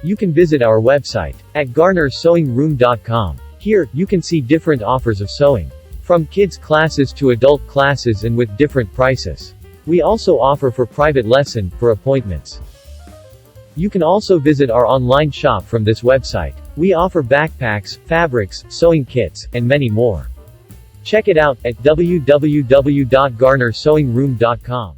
You can visit our website at garnersewingroom.com. Here, you can see different offers of sewing. From kids classes to adult classes and with different prices. We also offer for private lesson, for appointments. You can also visit our online shop from this website. We offer backpacks, fabrics, sewing kits, and many more. Check it out at www.garnersewingroom.com.